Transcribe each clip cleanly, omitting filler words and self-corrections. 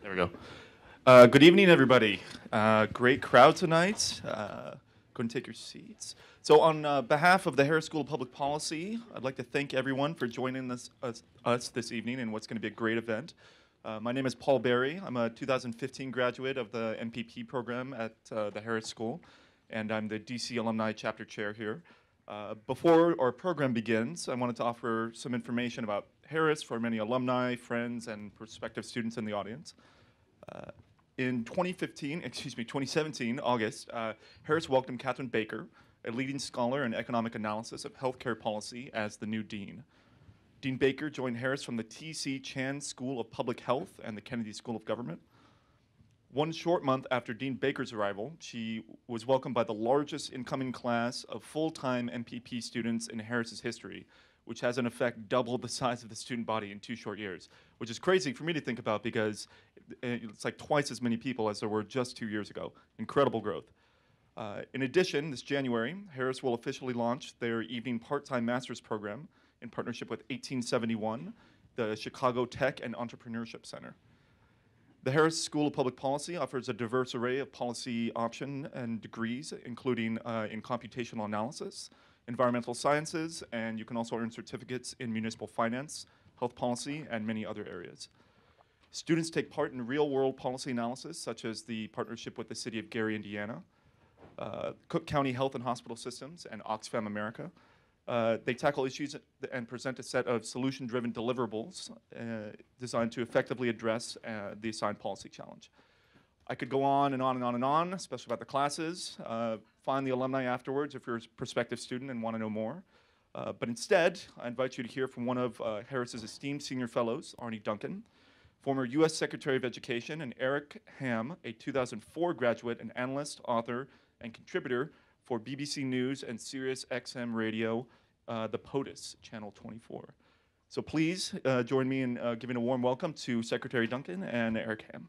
There we go. Good evening, everybody. Great crowd tonight. Go and take your seats. So on behalf of the Harris School of Public Policy, I'd like to thank everyone for joining us this evening in what's going to be a great event. My name is Paul Berry. I'm a 2015 graduate of the NPP program at the Harris School, and I'm the DC Alumni Chapter Chair here. Before our program begins, I wanted to offer some information about Harris for many alumni, friends, and prospective students in the audience. In 2017, August, Harris welcomed Catherine Baker, a leading scholar in economic analysis of healthcare policy, as the new dean. Dean Baker joined Harris from the T.C. Chan School of Public Health and the Kennedy School of Government. One short month after Dean Baker's arrival, she was welcomed by the largest incoming class of full-time NPP students in Harris's history, which has in effect doubled the size of the student body in 2 short years, which is crazy for me to think about because it's like twice as many people as there were just 2 years ago. Incredible growth. In addition, this January, Harris will officially launch their evening part-time master's program in partnership with 1871, the Chicago Tech and Entrepreneurship Center. The Harris School of Public Policy offers a diverse array of policy options and degrees, including in computational analysis, environmental sciences, and you can also earn certificates in municipal finance, health policy, and many other areas. Students take part in real-world policy analysis, such as the partnership with the City of Gary, Indiana, Cook County Health and Hospital Systems, and Oxfam America. They tackle issues and present a set of solution-driven deliverables designed to effectively address the assigned policy challenge. I could go on and on and on and on, especially about the classes. Find the alumni afterwards if you're a prospective student and want to know more. But instead, I invite you to hear from one of Harris's esteemed senior fellows, Arne Duncan, former U.S. Secretary of Education, and Eric Ham, a 2004 graduate and analyst, author, and contributor for BBC News and Sirius XM Radio, the POTUS, Channel 24. So please join me in giving a warm welcome to Secretary Duncan and Eric Ham.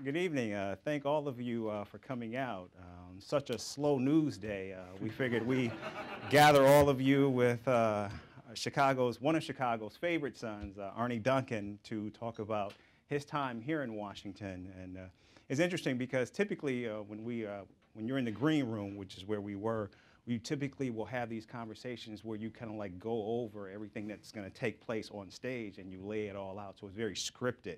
Good evening. Thank all of you for coming out. Such a slow news day. We figured we gather all of you with one of Chicago's favorite sons, Arne Duncan, to talk about his time here in Washington. And it's interesting because typically when you're in the green room, which is where we were, we typically will have these conversations where you kind of like go over everything that's going to take place on stage and you lay it all out. So it's very scripted.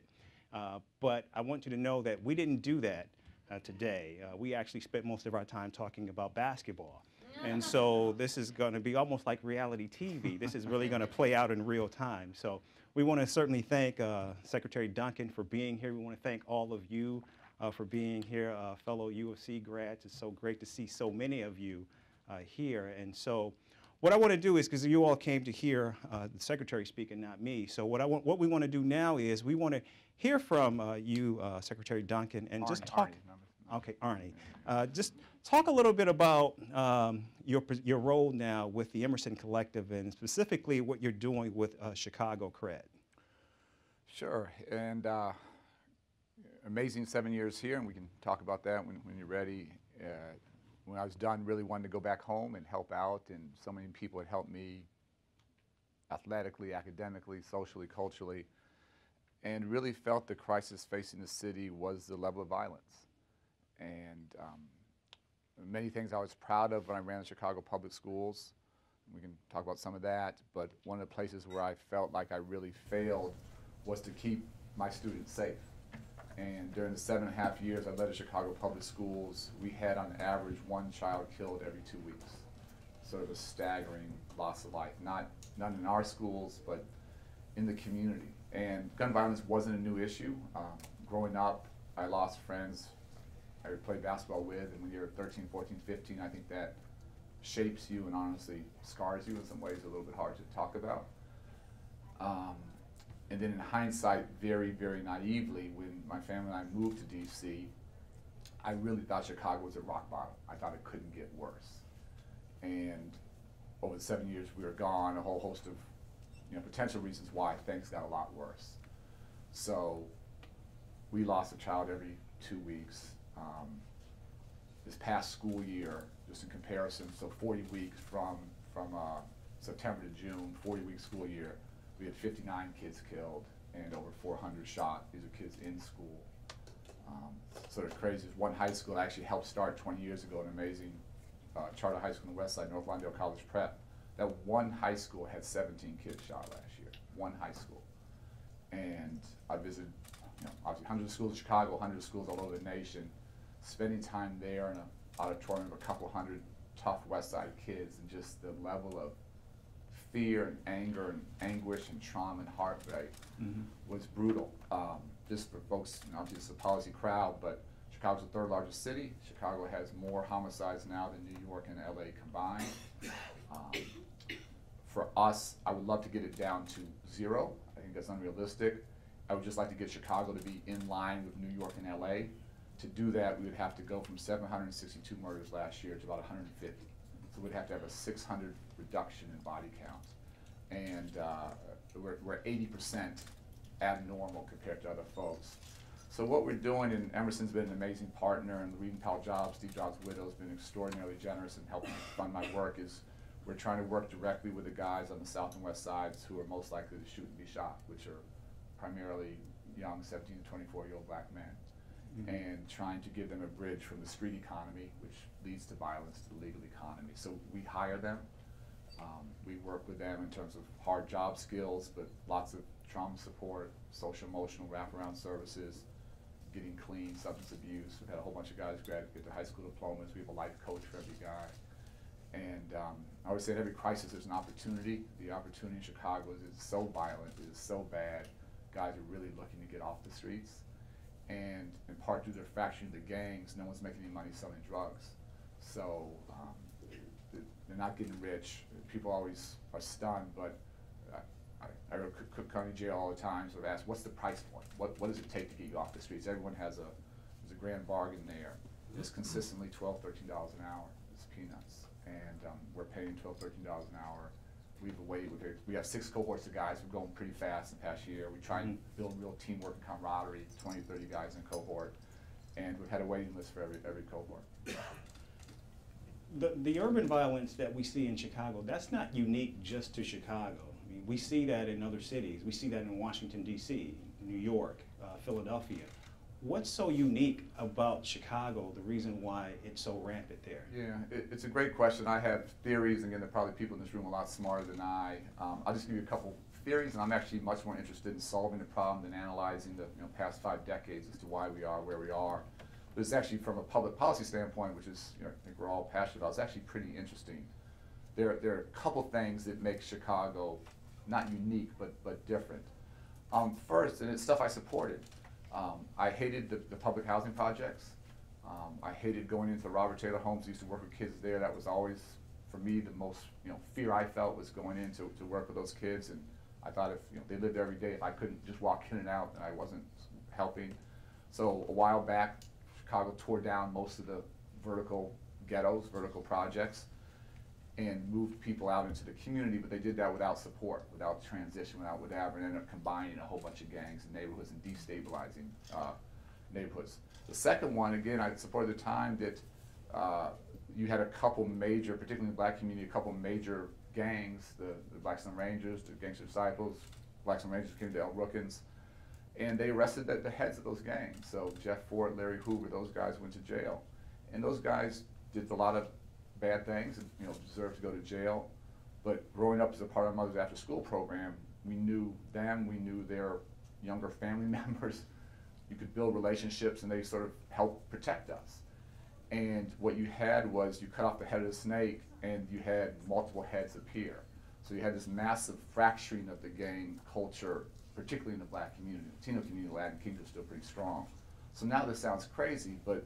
But I want you to know that we didn't do that today. We actually spent most of our time talking about basketball. And so this is going to be almost like reality TV. This is really going to play out in real time. So we want to certainly thank Secretary Duncan for being here. We want to thank all of you for being here, fellow U of C grads. It's so great to see so many of you here. And so what I want to do is, because you all came to hear the Secretary speak and not me, so what we want to do now is we want to hear from you, Secretary Duncan, and just talk. Okay, Arne. Just talk a little bit about your role now with the Emerson Collective and specifically what you're doing with Chicago Cred. Sure, and amazing 7 years here, and we can talk about that when you're ready. When I was done, really wanted to go back home and help out, and so many people had helped me athletically, academically, socially, culturally, and really felt the crisis facing the city was the level of violence. And many things I was proud of when I ran the Chicago Public Schools. We can talk about some of that, but one of the places where I felt like I really failed was to keep my students safe. And during the 7.5 years I led the Chicago Public Schools, we had on average 1 child killed every 2 weeks. Sort of a staggering loss of life, none in our schools, but in the community. And gun violence wasn't a new issue. Growing up, I lost friends I played basketball with, and when you're 13, 14, 15, I think that shapes you and honestly scars you in some ways, a little bit hard to talk about. And then in hindsight, very, very naively, when my family and I moved to DC, I really thought Chicago was at rock bottom. I thought it couldn't get worse. And over the 7 years we were gone, a whole host of potential reasons why things got a lot worse. So we lost a child every 2 weeks. This past school year, just in comparison, so 40 weeks from September to June, 40-week school year, we had 59 kids killed and over 400 shot. These are kids in school. Sort of crazy. There's one high school that actually helped start 20 years ago, an amazing charter high school on the west side, North Lawndale College Prep. That one high school had 17 kids shot last year. One high school. And I visited, obviously hundreds of schools in Chicago, hundreds of schools all over the nation, spending time there in an auditorium of a couple hundred tough West Side kids, and just the level of fear and anger and anguish and trauma and heartbreak was brutal. Just for folks, obviously it's a policy crowd, but Chicago's the third largest city. Chicago has more homicides now than New York and LA combined. For us, I would love to get it down to 0. I think that's unrealistic. I would just like to get Chicago to be in line with New York and LA. To do that, we would have to go from 762 murders last year to about 150. So we'd have to have a 600 reduction in body count. And we're 80% abnormal compared to other folks. So what we're doing, and Emerson's been an amazing partner, and the Reed and Powell Jobs, Steve Jobs' widow, has been extraordinarily generous in helping fund my work, is we're trying to work directly with the guys on the south and west sides who are most likely to shoot and be shot, which are primarily young 17 to 24-year-old black men, and trying to give them a bridge from the street economy, which leads to violence, to the legal economy. So we hire them. We work with them in terms of hard job skills, but lots of trauma support, social emotional wraparound services, getting clean, substance abuse. We've had a whole bunch of guys get their high school diplomas. We have a life coach for every guy. And I would say in every crisis there's an opportunity. The opportunity in Chicago is so violent, it is so bad. Guys are really looking to get off the streets. And in part due to their fracturing of the gangs, no one's making any money selling drugs. So they're not getting rich. People always are stunned, but I go to Cook County Jail all the time, so I've asked, what's the price point? What does it take to get you off the streets? Everyone has there's a grand bargain there. It's consistently $12, $13 an hour. It's peanuts. And we're paying $12, $13 an hour. We have 6 cohorts of guys. We're going pretty fast in the past year. We try and build real teamwork and camaraderie, 20, 30 guys in a cohort. And we've had a waiting list for every cohort. The urban violence that we see in Chicago, that's not unique just to Chicago. I mean, we see that in other cities. We see that in Washington, D.C., New York, Philadelphia. What's so unique about Chicago, the reason why it's so rampant there? Yeah, it's a great question. I have theories, and again, there are probably people in this room a lot smarter than I. I'll just give you a couple theories, and I'm actually much more interested in solving the problem than analyzing the past 5 decades as to why we are where we are. But it's actually, from a public policy standpoint, which is, I think we're all passionate about, it's actually pretty interesting. There are a couple things that make Chicago not unique, but different. First, and it's stuff I supported. I hated the public housing projects. I hated going into the Robert Taylor homes. I used to work with kids there. That was always, for me, the most fear I felt was going in to work with those kids. And I thought if they lived there every day, if I couldn't just walk in and out, then I wasn't helping. So a while back, Chicago tore down most of the vertical ghettos, vertical projects, and moved people out into the community, but they did that without support, without transition, without whatever, and ended up combining a whole bunch of gangs and neighborhoods and destabilizing neighborhoods. The second one, again, I supported the time that you had a couple major, particularly in the black community, a couple major gangs, the Blackstone Rangers, the Gangster Disciples, Blackstone Rangers came to El Rookins, and they arrested the heads of those gangs. So Jeff Ford, Larry Hoover, those guys went to jail. And those guys did a lot of bad things and deserved to go to jail. But growing up as a part of my mother's after school program, we knew them, we knew their younger family members. You could build relationships and they sort of helped protect us. And what you had was you cut off the head of the snake and you had multiple heads appear. So you had this massive fracturing of the gang culture, particularly in the black community. The Latino community, the Latin Kings are still pretty strong. So now this sounds crazy, but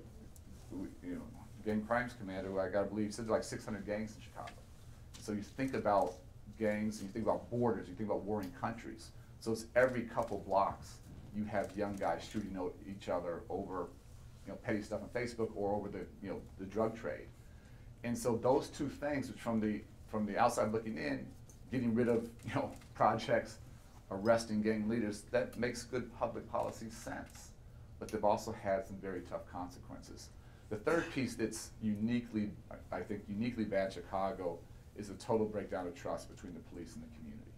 Gang Crimes Commander, who I gotta believe, said there are like 600 gangs in Chicago. So you think about gangs, and you think about borders, you think about warring countries. So it's every couple blocks you have young guys shooting each other over petty stuff on Facebook or over the drug trade. And so those two things, which from the outside looking in, getting rid of projects, arresting gang leaders, that makes good public policy sense. But they've also had some very tough consequences. The third piece that's uniquely, I think, uniquely bad in Chicago is a total breakdown of trust between the police and the community.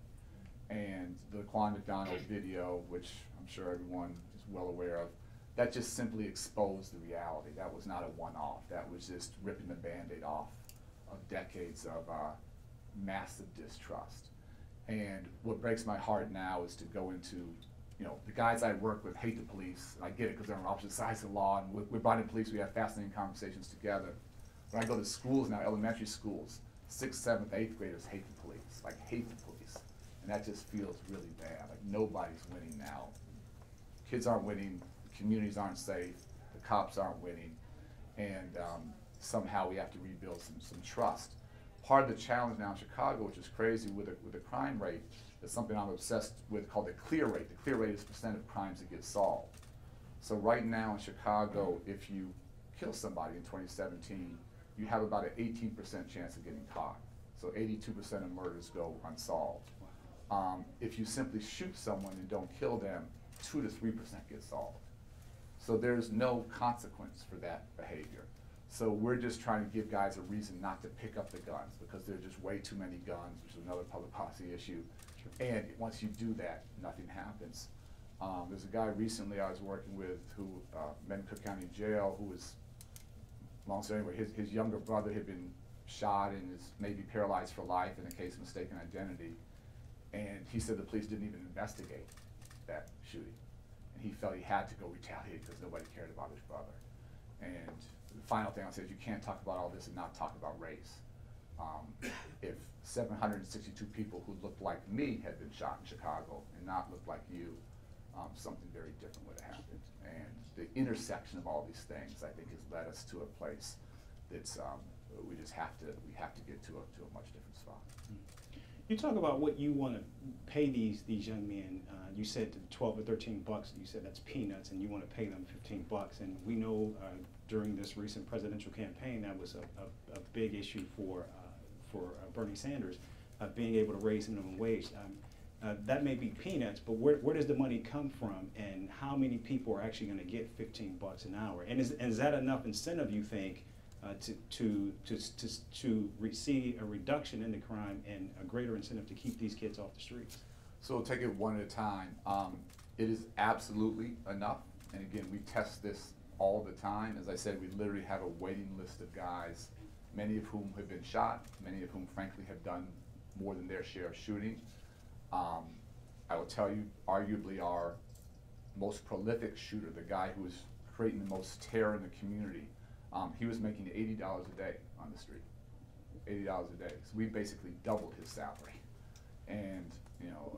And the Quan McDonald video, which I'm sure everyone is well aware of, that just simply exposed the reality. That was not a one-off. That was just ripping the Band-Aid off of decades of massive distrust. And what breaks my heart now is to go into, you know, the guys I work with hate the police. And I get it because they're on opposite sides of the law, and we're bonding police, we have fascinating conversations together. When I go to schools now, elementary schools, 6th, 7th, 8th graders hate the police, like hate the police. And that just feels really bad. Like nobody's winning now. Kids aren't winning, communities aren't safe, the cops aren't winning, and somehow we have to rebuild some trust. Part of the challenge now in Chicago, which is crazy with the crime rate, is something I'm obsessed with called the clear rate. The clear rate is % of crimes that get solved. So right now in Chicago, if you kill somebody in 2017, you have about an 18% chance of getting caught. So 82% of murders go unsolved. If you simply shoot someone and don't kill them, 2 to 3% get solved. So there's no consequence for that behavior. So we're just trying to give guys a reason not to pick up the guns because there are just way too many guns, which is another public policy issue. And once you do that, nothing happens. There's a guy recently I was working with who met in Cook County Jail who was, long story anyway, his younger brother had been shot and is maybe paralyzed for life in a case of mistaken identity. And he said the police didn't even investigate that shooting. And he felt he had to go retaliate because nobody cared about his brother. And the final thing I'll say is you can't talk about all this and not talk about race. If 762 people who looked like me had been shot in Chicago and not looked like you, something very different would have happened. And the intersection of all these things, I think, has led us to a place that's we have to get to a much different spot. You talk about what you want to pay these young men. You said 12 or 13 bucks. You said that's peanuts, and you want to pay them 15 bucks. And we know during this recent presidential campaign that was a big issue for Bernie Sanders, being able to raise minimum wage. That may be peanuts, but where does the money come from, and how many people are actually going to get 15 bucks an hour? And is that enough incentive, you think, to see a reduction in the crime and a greater incentive to keep these kids off the streets? So we'll take it one at a time. It is absolutely enough, and again, we test this all the time. As I said, we literally have a waiting list of guys, many of whom have been shot, many of whom frankly have done more than their share of shooting. I will tell you, arguably our most prolific shooter, the guy who was creating the most terror in the community, he was making $80 a day on the street, $80 a day. So we basically doubled his salary. And you know,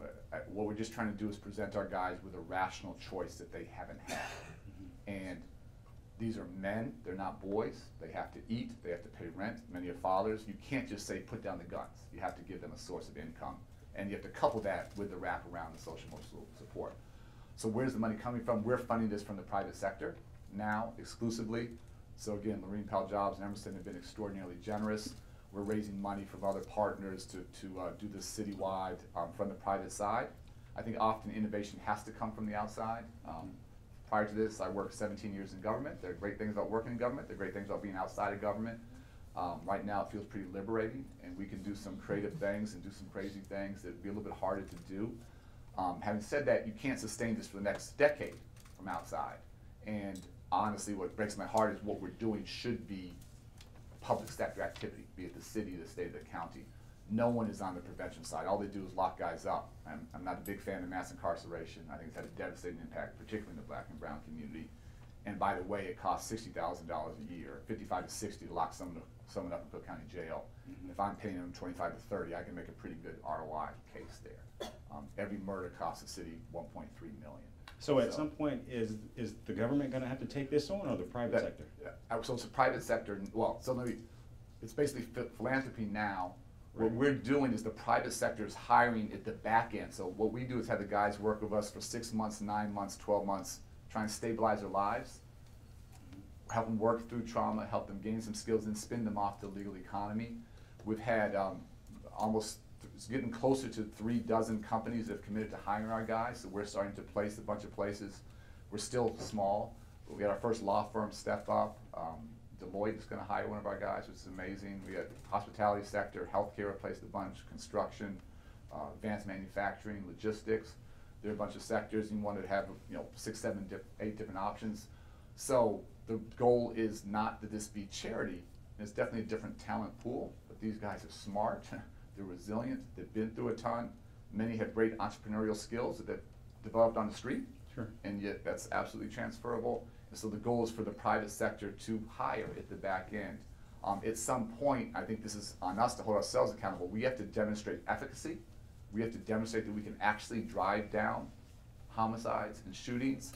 what we're just trying to do is present our guys with a rational choice that they haven't had. And these are men, they're not boys. They have to eat, they have to pay rent. Many are fathers. You can't just say put down the guns. You have to give them a source of income. And you have to couple that with the wraparound and social emotional support. So where's the money coming from? We're funding this from the private sector now exclusively. So again, Lorene Powell Jobs and Emerson have been extraordinarily generous. We're raising money from other partners to do this citywide from the private side. I think often innovation has to come from the outside. Prior to this, I worked 17 years in government. There are great things about working in government. There are great things about being outside of government. Right now it feels pretty liberating, and we can do some creative things and do some crazy things that would be a little bit harder to do. Having said that, you can't sustain this for the next decade from outside. And honestly, what breaks my heart is what we're doing should be public sector activity, be it the city, the state, or the county. No one is on the prevention side. All they do is lock guys up. I'm not a big fan of mass incarceration. I think it's had a devastating impact, particularly in the black and brown community. And by the way, it costs $60,000 a year, 55 to 60 to lock someone up in Cook County Jail. If I'm paying them 25 to 30, I can make a pretty good ROI case there. Every murder costs the city $1.3 million. So at some point, is the government going to have to take this on, or the private sector? So it's the private sector. Well, so it's basically philanthropy now. Right. What we're doing is the private sector is hiring at the back end. So what we do is have the guys work with us for 6 months, 9 months, 12 months, trying to stabilize their lives, help them work through trauma, help them gain some skills, and spin them off to the legal economy. We've had it's getting closer to 36 companies that have committed to hiring our guys, so we're starting to place a bunch of places. We're still small, but we had our first law firm step up. Deloitte is going to hire one of our guys, which is amazing. We had hospitality sector, healthcare replaced a bunch, construction, advanced manufacturing, logistics. There are a bunch of sectors, and you wanted to have 6, 7, 8 different options. So the goal is not that this be charity. It's definitely a different talent pool, but these guys are smart, they're resilient, they've been through a ton. Many have great entrepreneurial skills that they've developed on the street, Sure. and yet that's absolutely transferable. And so the goal is for the private sector to hire at the back end. At some point, I think this is on us to hold ourselves accountable. We have to demonstrate efficacy. We have to demonstrate that we can actually drive down homicides and shootings,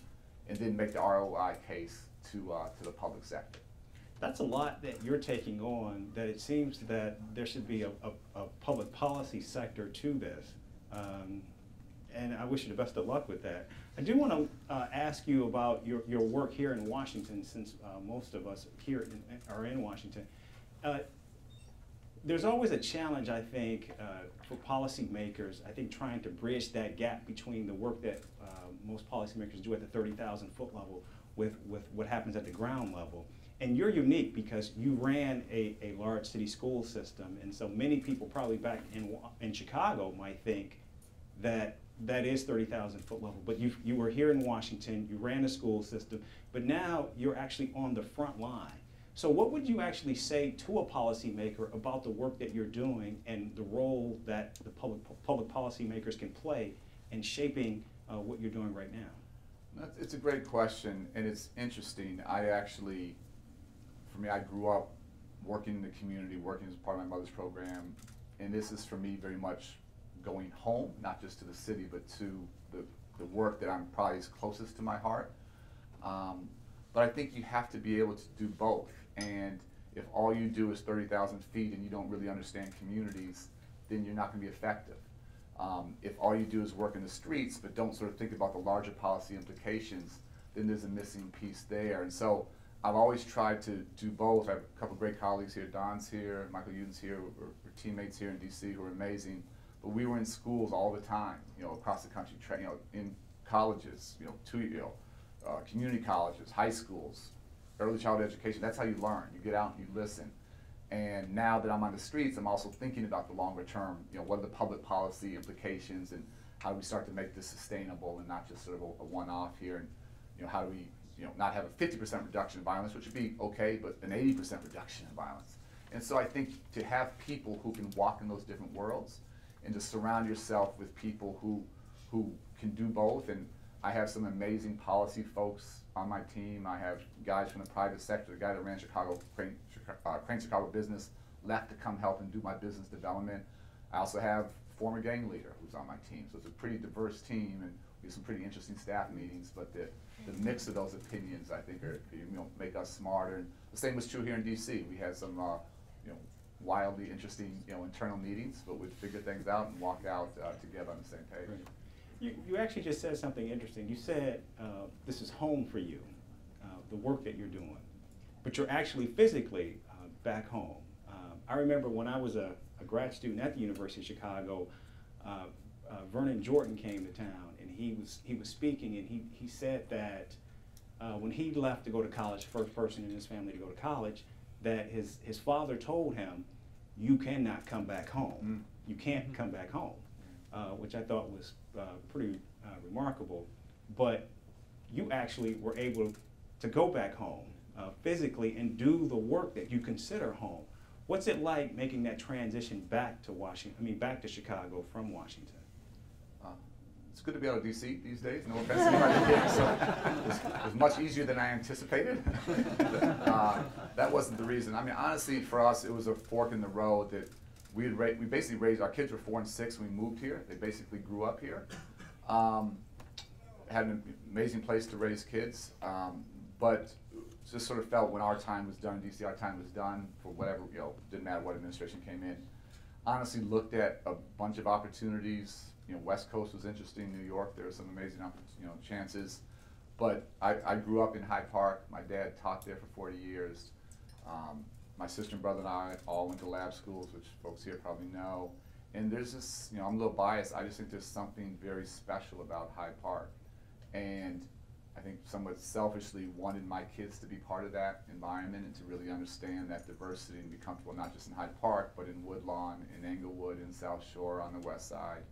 and then make the ROI case to the public sector. That's a lot that you're taking on, that it seems that there should be a public policy sector to this. And I wish you the best of luck with that. I do want to ask you about your work here in Washington, since most of us here are in Washington. There's always a challenge, I think, for policymakers, I think, trying to bridge that gap between the work that most policymakers do at the 30,000-foot level with what happens at the ground level. And you're unique because you ran a large city school system, and so many people probably back in Chicago might think that that is 30,000-foot level. But you were here in Washington, you ran a school system, but now you're actually on the front line. So what would you actually say to a policymaker about the work that you're doing and the role that the public policymakers can play in shaping what you're doing right now? It's a great question, and it's interesting. For me, I grew up working in the community, working as part of my mother's program, and this is for me very much going home, not just to the city, but to the work that I'm probably is closest to my heart. But I think you have to be able to do both, and if all you do is 30,000 feet and you don't really understand communities, then you're not going to be effective. If all you do is work in the streets but don't sort of think about the larger policy implications, then there's a missing piece there. And so I've always tried to do both. I have a couple of great colleagues here. Don's here, Michael Uden's here. We're teammates here in DC who are amazing. But we were in schools all the time, across the country, in colleges, community colleges, high schools, early childhood education. That's how you learn. You get out and you listen. And now that I'm on the streets, I'm also thinking about the longer term. What are the public policy implications, and how do we start to make this sustainable and not just sort of a one-off here? And how do we not have a 50% reduction in violence, which would be okay, but an 80% reduction in violence. And so I think to have people who can walk in those different worlds, and to surround yourself with people who can do both. And I have some amazing policy folks on my team. I have guys from the private sector. The guy that ran Crane Chicago Business left to come help and do my business development. I also have a former gang leader who's on my team. So it's a pretty diverse team, and we have some pretty interesting staff meetings, but the mix of those opinions, I think, make us smarter. And the same was true here in DC. We had some wildly interesting internal meetings, but we'd figure things out and walk out together on the same page. Right. You actually just said something interesting. You said this is home for you, the work that you're doing, but you're actually physically back home. I remember when I was a grad student at the University of Chicago, Vernon Jordan came to town, and he was speaking, and he said that when he left to go to college, first person in his family to go to college, that his father told him, "You cannot come back home. You can't come back home," which I thought was pretty remarkable. But you actually were able to go back home physically and do the work that you consider home. What's it like making that transition back to back to Chicago from Washington? It's good to be out of DC these days. No offense to anybody here. So it was much easier than I anticipated. That wasn't the reason. I mean, honestly, for us, it was a fork in the road that we basically raised. Our kids were 4 and 6 when we moved here. They basically grew up here. Had an amazing place to raise kids, but just sort of felt when our time was done in DC, our time was done for whatever, didn't matter what administration came in. Honestly, looked at a bunch of opportunities. West Coast was interesting. New York, there were some amazing, chances. But I grew up in Hyde Park. My dad taught there for 40 years. My sister and brother and I all went to lab schools, which folks here probably know. And there's this, I'm a little biased. I just think there's something very special about Hyde Park. And I think somewhat selfishly wanted my kids to be part of that environment and to really understand that diversity and be comfortable not just in Hyde Park, but in Woodlawn, in Englewood, in South Shore, on the west side.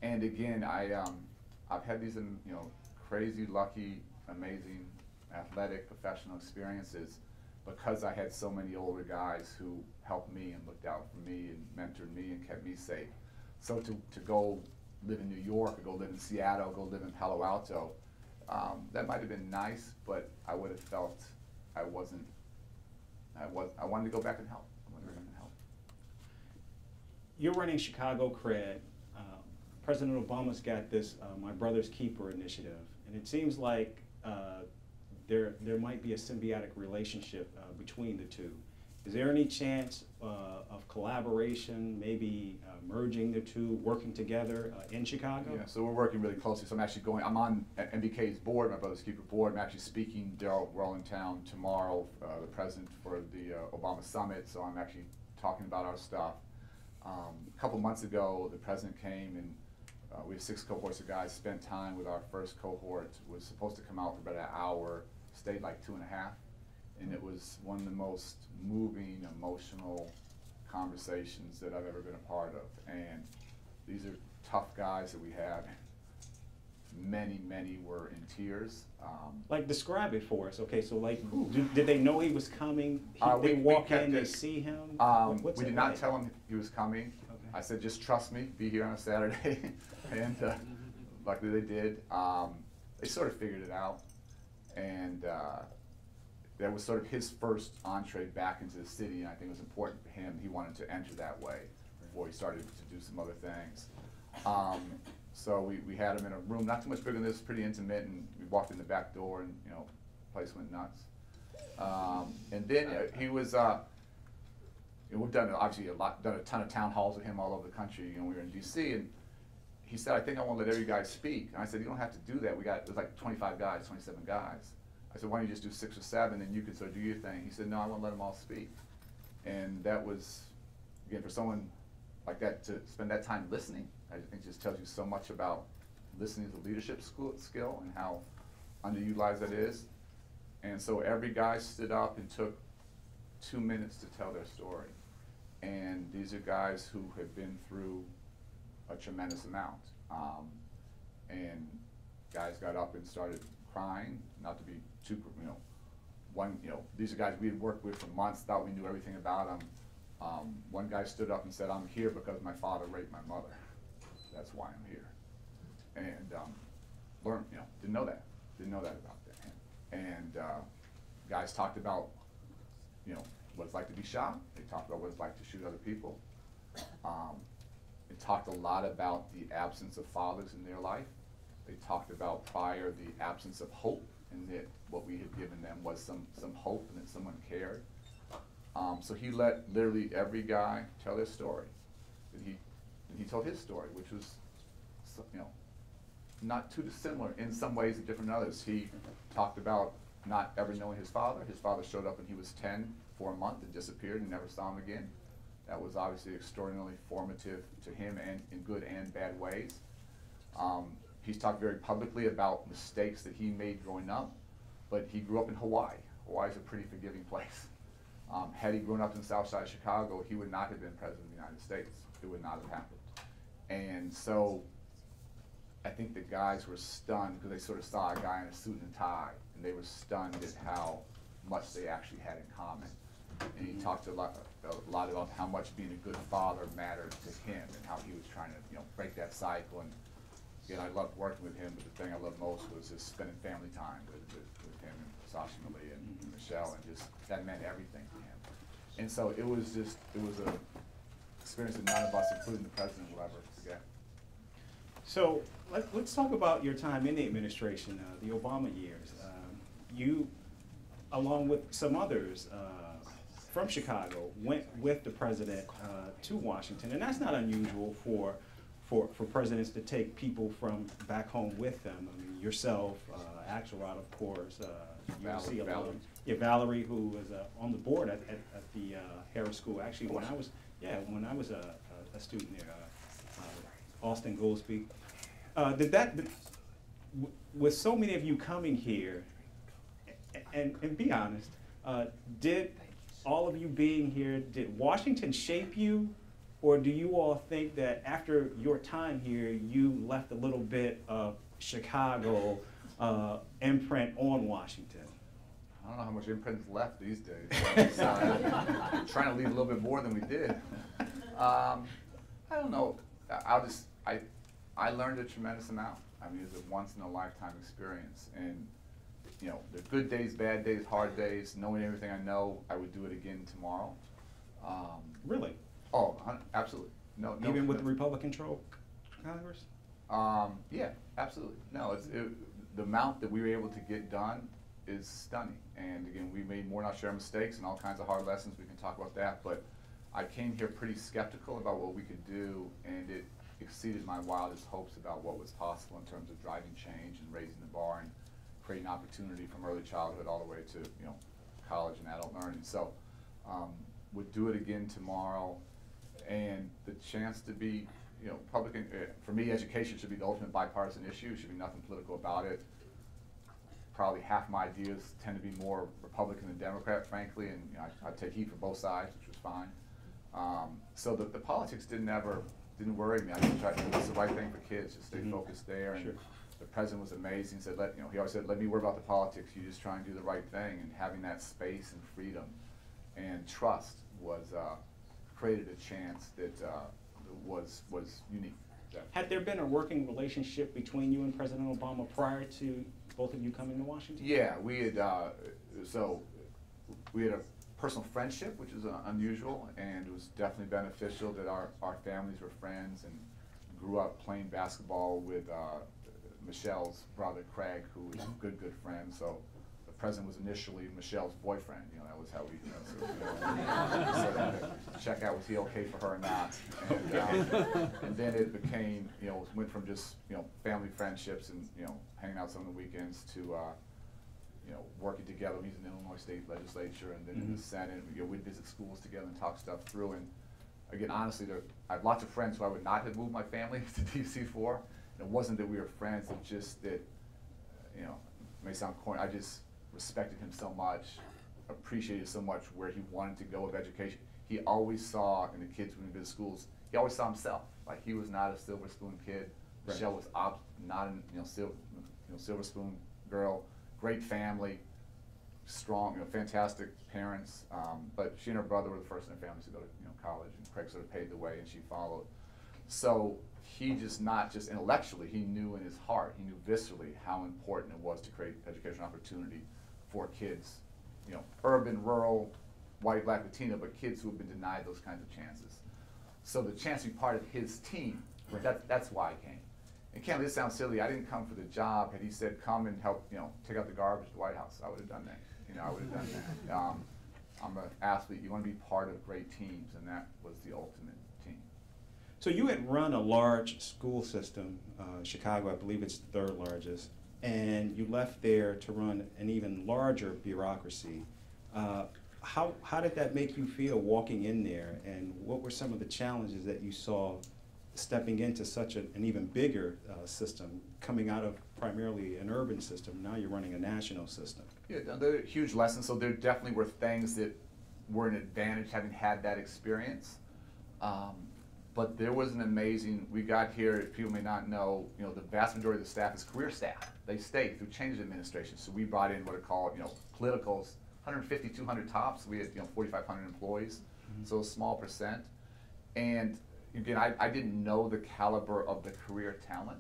And again, I've had these, crazy, lucky, amazing, athletic, professional experiences because I had so many older guys who helped me and looked out for me and mentored me and kept me safe. So to go live in New York, or go live in Seattle, go live in Palo Alto, that might have been nice, but I would have felt I wanted to go back and help. You're running Chicago Cred. President Obama's got this My Brother's Keeper initiative, and it seems like there might be a symbiotic relationship between the two. Is there any chance of collaboration, maybe merging the two, working together in Chicago? Yeah, so we're working really closely. So I'm on MBK's board, My Brother's Keeper board. I'm actually speaking there. We're all in town tomorrow, the president for the Obama Summit, so I'm actually talking about our stuff. A couple months ago, the president came and we have 6 cohorts of guys, spent time with our first cohort, was supposed to come out for about an hour, stayed like 2.5. And it was one of the most moving, emotional conversations that I've ever been a part of. And these are tough guys that we have. Many, many were in tears. Like, describe it for us. Okay, so like, did they know he was coming? They we walk kept in, they it. see him? We did not tell him he was coming. Okay. I said, just trust me, be here on a Saturday. And luckily they did. They sort of figured it out. And that was sort of his first entree back into the city, and I think it was important for him. He wanted to enter that way before he started to do some other things. So we had him in a room not too much bigger than this, pretty intimate, and we walked in the back door, and the place went nuts. And then he was. We've done obviously done a ton of town halls with him all over the country. We were in D.C. and he said, "I think I want to let every guy speak." And I said, "You don't have to do that. It was like 25 guys, 27 guys." I said, "Why don't you just do 6 or 7 and you can sort of do your thing?" He said, "No, I want to let them all speak." And that was, again, for someone like that to spend that time listening, I think just tells you so much about listening as a leadership skill and how underutilized that is. And so every guy stood up and took 2 minutes to tell their story. And these are guys who have been through a tremendous amount. And guys got up and started crying, not to be too, these are guys we had worked with for months, thought we knew everything about them. One guy stood up and said, "I'm here because my father raped my mother. That's why I'm here." And didn't know that about that. And guys talked about, what it's like to be shot. They talked about what it's like to shoot other people. They talked a lot about the absence of fathers in their life. They talked about prior the absence of hope, and that what we had given them was some hope and that someone cared. So he let literally every guy tell their story. And he told his story, which was, not too dissimilar in some ways and different in others. He talked about not ever knowing his father. His father showed up when he was 10 for a month and disappeared and never saw him again. That was obviously extraordinarily formative to him and in good and bad ways. He's talked very publicly about mistakes that he made growing up, but he grew up in Hawaii. Hawaii is a pretty forgiving place. Had he grown up in Southside Chicago, he would not have been president of the United States. It would not have happened. And so I think the guys were stunned because they sort of saw a guy in a suit and tie, and they were stunned at how much they actually had in common. And he talked a lot about how much being a good father mattered to him and how he was trying to break that cycle. And again, I loved working with him, but the thing I loved most was just spending family time with him and Sasha Malia and Michelle, and just that meant everything to him. And so it was a experience that none of us, including the president, will ever forget. So let's talk about your time in the administration, the Obama years. You, along with some others from Chicago, went with the president to Washington, and that's not unusual for presidents to take people from back home with them. I mean, yourself, Axelrod, of course, Valerie, who was on the board at the Harris School. Actually, when I was a student there, Austin Goolsby. with so many of you coming here, and be honest, did all of you being here, did Washington shape you, or do you all think that after your time here, you left a little bit of Chicago imprint on Washington? I don't know how much imprint's left these days. I'm trying to leave a little bit more than we did. I don't know. I learned a tremendous amount. I mean, it's a once-in-a-lifetime experience. And, you know, the good days, bad days, hard days, knowing everything I know, I would do it again tomorrow. Really? Oh, absolutely. No, Even with the Republican-controlled Congress? Yeah, absolutely. No, the amount that we were able to get done is stunning. And again, we made more than our share of mistakes and all kinds of hard lessons. We can talk about that. But I came here pretty skeptical about what we could do, and it exceeded my wildest hopes about what was possible in terms of driving change and raising the bar and creating opportunity from early childhood all the way to, you know, college and adult learning. So would do it again tomorrow, and the chance to be, you know, Republican, for me, education should be the ultimate bipartisan issue. There should be nothing political about it. Probably half my ideas tend to be more Republican than Democrat, frankly, and you know, I take heat for both sides, which was fine. So the politics didn't worry me. I just tried to do the right thing for kids, just stay focused there. And sure. The president was amazing. Said, he always said, "Let me worry about the politics. You just try and do the right thing." And having that space and freedom and trust was created a chance that was unique. Definitely. Had there been a working relationship between you and President Obama prior to both of you coming to Washington? Yeah, we had a personal friendship, which is unusual, and it was definitely beneficial that our families were friends and grew up playing basketball with Michelle's brother Craig, who was a good friend. So the president was initially Michelle's boyfriend. You know, that was how we so check out, was he okay for her or not? And then it became, you know, went from just, you know, family friendships and, you know, hanging out some of the weekends to you know, working together. He's in the Illinois State Legislature, and then in the Senate. You know, we'd visit schools together and talk stuff through. And again, honestly, I have lots of friends who I would not have moved my family to D.C. for. And it wasn't that we were friends; it's just that, you know, it may sound corny. I just respected him so much, appreciated so much where he wanted to go with education. He always saw in the kids when he visited schools. He always saw himself. Like, he was not a silver spoon kid. Right. Michelle was not a silver spoon girl. Great family, strong, you know, fantastic parents. But she and her brother were the first in their families to go to, you know, college, and Craig sort of paved the way, and she followed. So he just, not just intellectually, he knew in his heart, he knew viscerally how important it was to create educational opportunity for kids, you know, urban, rural, white, black, Latino, but kids who have been denied those kinds of chances. So the chance to be part of his team, that's why I came. And can't this sound silly? I didn't come for the job. Had he said, "Come and help, you know, take out the garbage at the White House," I would have done that. You know, I would have done that. I'm an athlete. You want to be part of great teams, and that was the ultimate team. So you had run a large school system, Chicago, I believe it's the third largest, and you left there to run an even larger bureaucracy. How did that make you feel walking in there, and what were some of the challenges that you saw stepping into such an even bigger system, coming out of primarily an urban system? Now you're running a national system. Yeah, they're huge lessons. So there definitely were things that were an advantage having had that experience. But there was an amazing, we got here, people may not know, you know, the vast majority of the staff is career staff. They stay through change of administration. So we brought in what are called, you know, politicals, 150, 200 tops. We had, you know, 4,500 employees, so a small percent. And again, I didn't know the caliber of the career talent,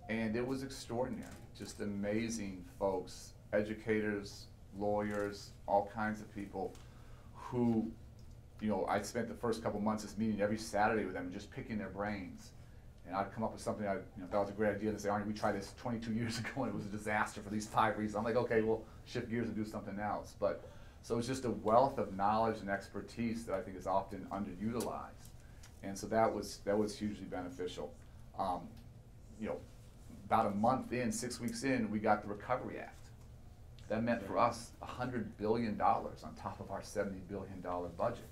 and it was extraordinary. Just amazing folks, educators, lawyers, all kinds of people who, you know, I spent the first couple months just meeting every Saturday with them, just picking their brains. And I'd come up with something I thought was a great idea, and they say, "Arne, we tried this 22 years ago, and it was a disaster for these 5 reasons." I'm like, "Okay, we'll shift gears and do something else." But so it's just a wealth of knowledge and expertise that I think is often underutilized. And so that was hugely beneficial. You know, about a month in, 6 weeks in, we got the Recovery Act. That meant for us $100 billion on top of our $70 billion budget.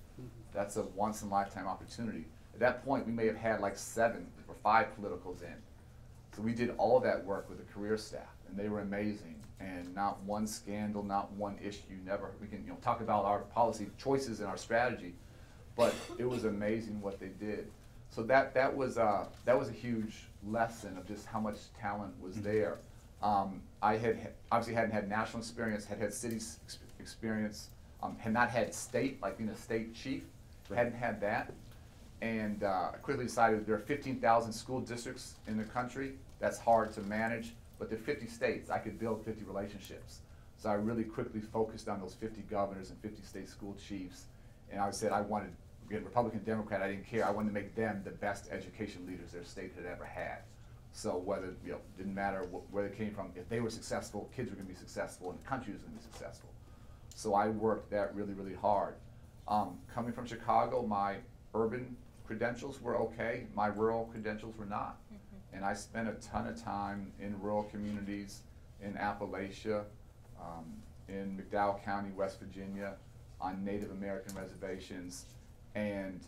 That's a once-in-a-lifetime opportunity. At that point, we may have had like 7 or 5 politicals in. So we did all of that work with the career staff, and they were amazing. And not one scandal, not one issue, never. We can talk about our policy choices and our strategy, but it was amazing what they did. So that was a huge lesson of just how much talent was there. I had obviously hadn't had national experience, had city experience, had not had state, like being a state chief, hadn't had that. And I quickly decided there are 15,000 school districts in the country. That's hard to manage, but there are 50 states. I could build 50 relationships. So I really quickly focused on those 50 governors and 50 state school chiefs. And I said I wanted, again, Republican, Democrat, I didn't care. I wanted to make them the best education leaders their state had ever had. So whether, didn't matter where they came from, if they were successful, kids were going to be successful, and the country was going to be successful. So I worked that really, really hard. Coming from Chicago, my urban credentials were okay. My rural credentials were not. And I spent a ton of time in rural communities in Appalachia, in McDowell County, West Virginia, on Native American reservations, and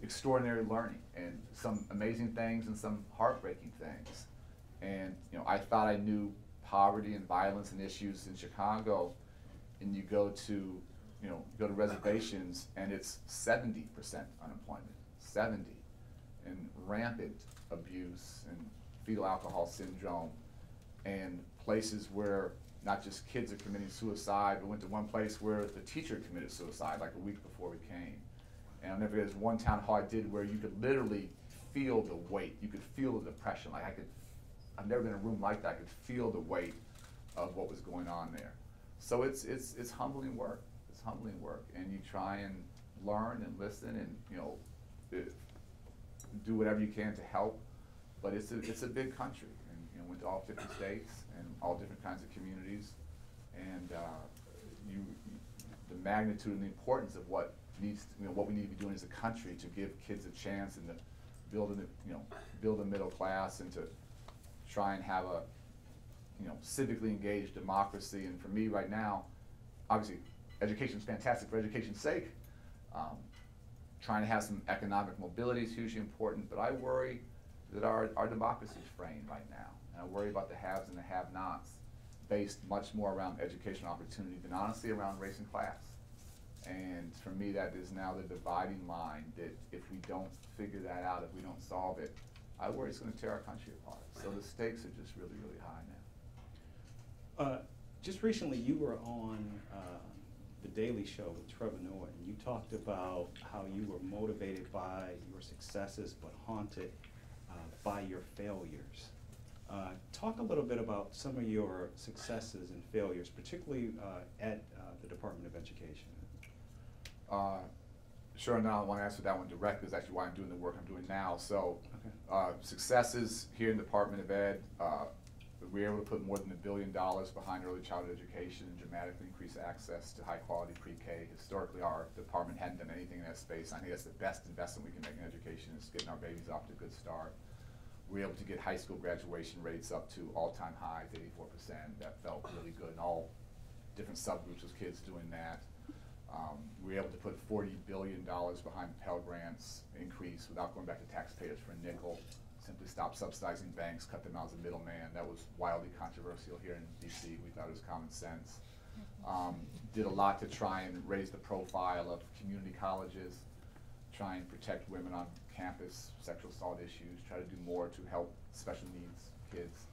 extraordinary learning, and some amazing things and some heartbreaking things. And I thought I knew poverty and violence and issues in Chicago, and you go to reservations and it's 70% unemployment, 70, and rampant abuse and fetal alcohol syndrome, and places where not just kids are committing suicide, but went to one place where the teacher committed suicide like a week before we came. And I'll never forget, there's one town hall I did where you could literally feel the weight, you could feel the depression. Like I've never been in a room like that. I could feel the weight of what was going on there. So it's humbling work. It's humbling work, and you try and learn and listen, and do whatever you can to help. But it's a big country, and went to all 50 states and all different kinds of communities, and the magnitude and the importance of what what we need to be doing as a country to give kids a chance and to build a middle class, and to try and have a civically engaged democracy. And for me right now, obviously education is fantastic for education's sake. Trying to have some economic mobility is hugely important, but I worry that our democracy is framed right now, and I worry about the haves and the have-nots, based much more around educational opportunity than honestly around race and class. And for me, that is now the dividing line, that if we don't figure that out, if we don't solve it, I worry it's going to tear our country apart. So the stakes are just really, really high now. Just recently, you were on The Daily Show with Trevor Noah, and you talked about how you were motivated by your successes, but haunted by your failures. Talk a little bit about some of your successes and failures, particularly at the Department of Education. Sure, now I want to answer that one directly. Is actually why I'm doing the work I'm doing now. So, successes here in the Department of Ed, we were able to put more than $1 billion behind early childhood education and dramatically increase access to high quality pre-K. Historically, our department hadn't done anything in that space. I think that's the best investment we can make in education, is getting our babies off to a good start. We were able to get high school graduation rates up to all-time highs, 84%. That felt really good, and all different subgroups of kids doing that. We were able to put $40 billion behind Pell Grants increase without going back to taxpayers for a nickel. Simply stop subsidizing banks, cut them out as a middleman. That was wildly controversial here in DC. We thought it was common sense. Did a lot to try and raise the profile of community colleges, try and protect women on campus, sexual assault issues, try to do more to help special needs kids,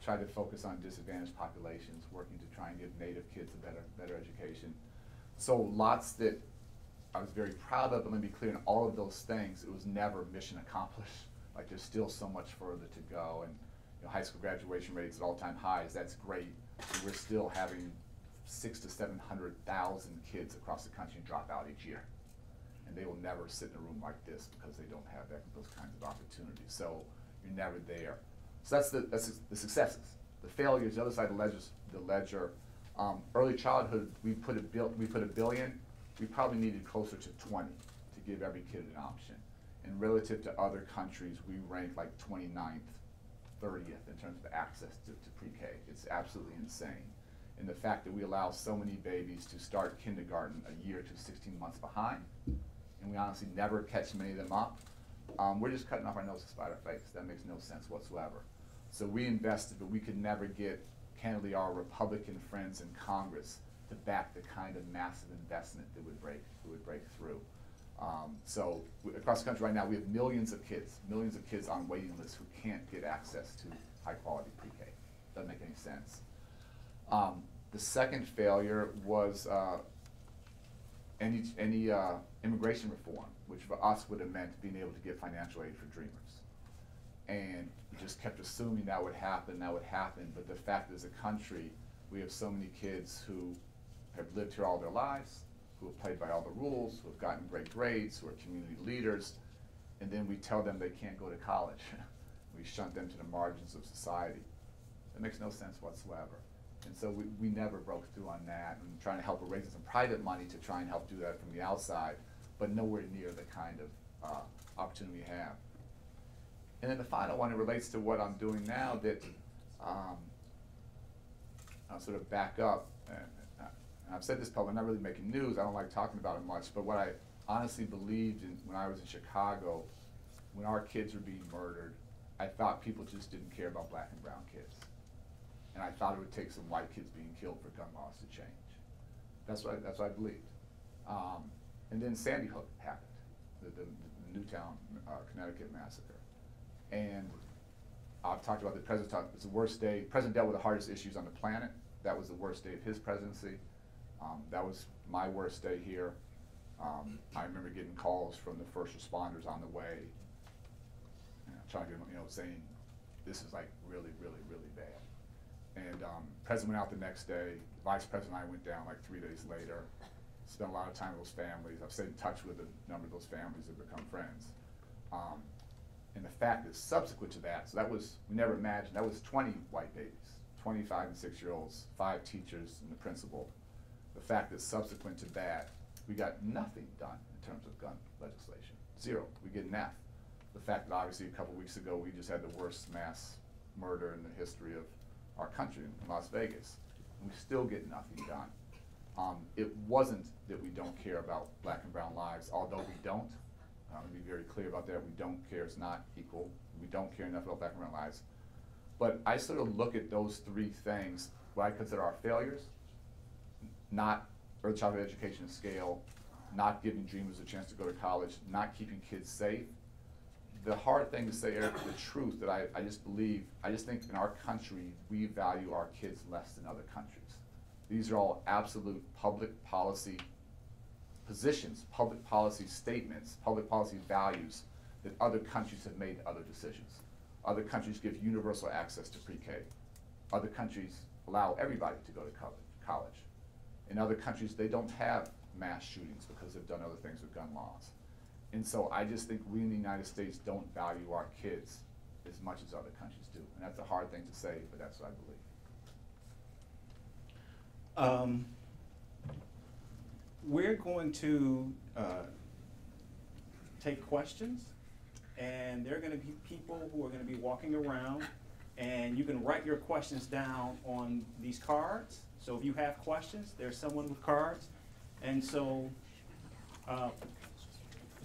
try to focus on disadvantaged populations, working to try and give Native kids a better education. So lots that I was very proud of, but let me be clear, in all of those things, it was never mission accomplished. Like, there's still so much further to go, and high school graduation rates at all-time highs, that's great. And we're still having 600,000 to 700,000 kids across the country drop out each year. And they will never sit in a room like this because they don't have those kinds of opportunities. So you're never there. So that's the successes. The failures, the other side of the ledger, early childhood, we put $1 billion. We probably needed closer to 20 to give every kid an option. And relative to other countries, we rank like 29th, 30th in terms of access to pre-K. It's absolutely insane. And the fact that we allow so many babies to start kindergarten a year to 16 months behind, and we honestly never catch many of them up, we're just cutting off our nose to spite our face. That makes no sense whatsoever. So we invested, but we could never get, candidly, our Republican friends in Congress to back the kind of massive investment that would break through. Across the country right now, we have millions of kids on waiting lists who can't get access to high-quality pre-K. Doesn't make any sense. The second failure was any immigration reform, which for us would have meant being able to get financial aid for dreamers. And we just kept assuming that would happen, but the fact is, as a country, we have so many kids who have lived here all their lives, who have played by all the rules, who have gotten great grades, who are community leaders, and then we tell them they can't go to college. We shunt them to the margins of society. That makes no sense whatsoever. And so we never broke through on that, and trying to help raise some private money to try and help do that from the outside, but nowhere near the kind of opportunity we have. And then the final one, it relates to what I'm doing now, that I'll sort of back up. And I've said this publicly, I'm not really making news, I don't like talking about it much, but what I honestly believed in when I was in Chicago, when our kids were being murdered, I thought people just didn't care about black and brown kids. And I thought it would take some white kids being killed for gun laws to change. That's what I believed. And then Sandy Hook happened, the Newtown, Connecticut massacre. And I've talked about the president, it's the worst day. The president dealt with the hardest issues on the planet. That was the worst day of his presidency. That was my worst day here. I remember getting calls from the first responders on the way, trying to get them, saying, this is like really, really, really bad. And president went out the next day. Vice president and I went down like 3 days later. Spent a lot of time with those families. I've stayed in touch with a number of those families that have become friends. And the fact is, subsequent to that, so that was, we never imagined, that was 20 white babies, 25 and 6-year-olds, 5 teachers and the principal. The fact is, subsequent to that, we got nothing done in terms of gun legislation. Zero. We get an F. The fact that obviously a couple weeks ago we just had the worst mass murder in the history of our country in Las Vegas, and we still get nothing done. It wasn't that we don't care about black and brown lives, although we don't. To be very clear about that, we don't care, it's not equal. We don't care enough about black and brown lives. But I sort of look at those 3 things, what I consider our failures: not early childhood education scale, not giving dreamers a chance to go to college, not keeping kids safe. The hard thing to say, Eric, the truth that I just believe, I just think in our country, we value our kids less than other countries. These are all absolute public policy positions, public policy statements, public policy values that other countries have made other decisions. Other countries give universal access to pre-K. Other countries allow everybody to go to college. In other countries, they don't have mass shootings because they've done other things with gun laws. And so I just think we in the United States don't value our kids as much as other countries do. And that's a hard thing to say, but that's what I believe. We're going to take questions, and there are going to be people who are going to be walking around, and you can write your questions down on these cards. So if you have questions, there's someone with cards, and so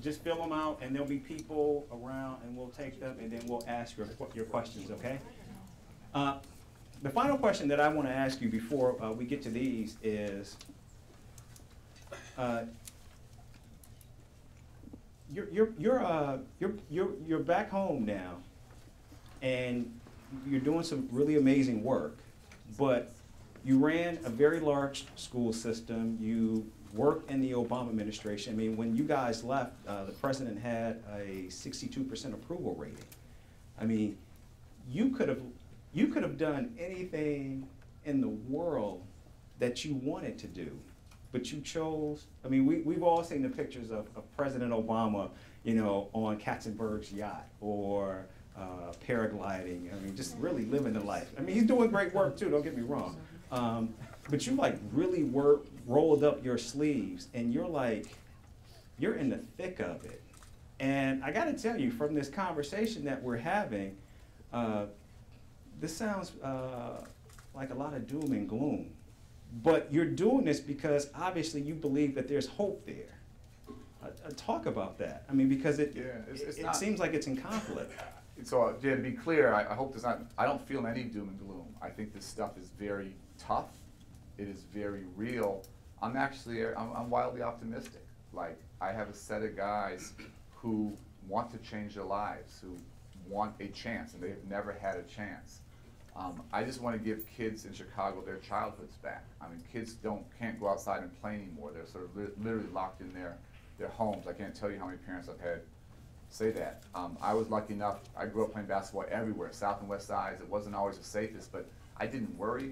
just fill them out, and there'll be people around, and we'll take them, and then we'll ask your questions, okay? The final question that I want to ask you before we get to these is, you're back home now, and you're doing some really amazing work, but you ran a very large school system. You worked in the Obama administration. I mean, when you guys left, the president had a 62% approval rating. I mean, you could have done anything in the world that you wanted to do, but you chose. I mean, we've all seen the pictures of President Obama, on Katzenberg's yacht or paragliding. I mean, just really living the life. I mean, he's doing great work too, don't get me wrong. But you really rolled up your sleeves, and you're in the thick of it. And I gotta tell you, from this conversation that we're having, this sounds like a lot of doom and gloom. But you're doing this because obviously you believe that there's hope there. talk about that. I mean, because it not, seems like it's in conflict. So yeah, to be clear, I hope there's not, I don't feel any doom and gloom. I think this stuff is very tough. It is very real. I'm wildly optimistic. Like, I have a set of guys who want to change their lives, who want a chance, and they've never had a chance. I just want to give kids in Chicago their childhoods back. I mean, kids can't go outside and play anymore. They're sort of literally locked in their homes. I can't tell you how many parents I've had say that. I was lucky enough, I grew up playing basketball everywhere, South and West Sides. It wasn't always the safest, but I didn't worry.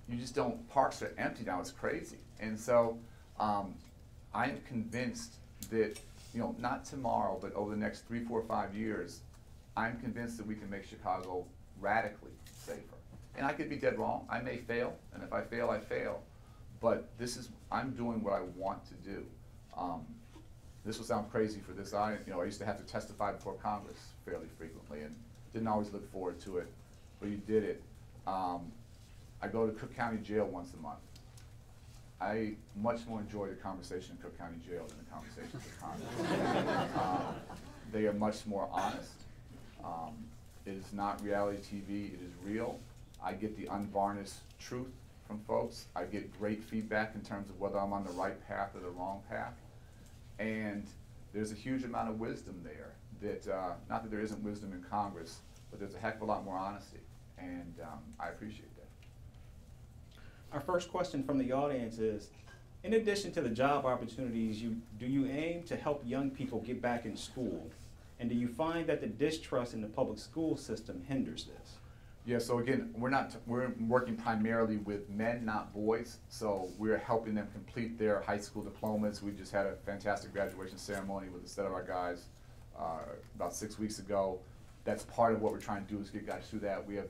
You just don't, parks are empty now, it's crazy. And so I am convinced that, not tomorrow, but over the next 3, 4, 5 years, I'm convinced that we can make Chicago radically safer. And I could be dead wrong. I may fail, and if I fail, I fail. But I'm doing what I want to do. This will sound crazy for this. I used to have to testify before Congress fairly frequently, and didn't always look forward to it, but you did it. I go to Cook County Jail once a month. I much more enjoy the conversation in Cook County Jail than the conversations with Congress. They are much more honest. It is not reality TV, it is real. I get the unvarnished truth from folks. I get great feedback in terms of whether I'm on the right path or the wrong path. And there's a huge amount of wisdom there that, not that there isn't wisdom in Congress, but there's a heck of a lot more honesty. And I appreciate that. Our first question from the audience is, in addition to the job opportunities, do you aim to help young people get back in school? And do you find that the distrust in the public school system hinders this? Yeah, so again, we're working primarily with men, not boys. So we're helping them complete their high school diplomas. We just had a fantastic graduation ceremony with a set of our guys about 6 weeks ago. That's part of what we're trying to do, is get guys through that. We have